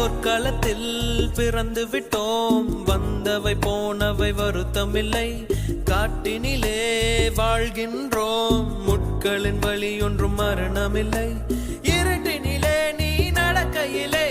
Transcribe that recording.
போர்க்களத்தில் பிறந்து விட்டோம், வந்தவை போனவை வருத்தமில்லை. காட்டினிலே வாழ்கின்றோம், முட்களின் வழி ஒன்றும் மரணமில்லை. இருட்டினிலே நீ நடக்கையிலே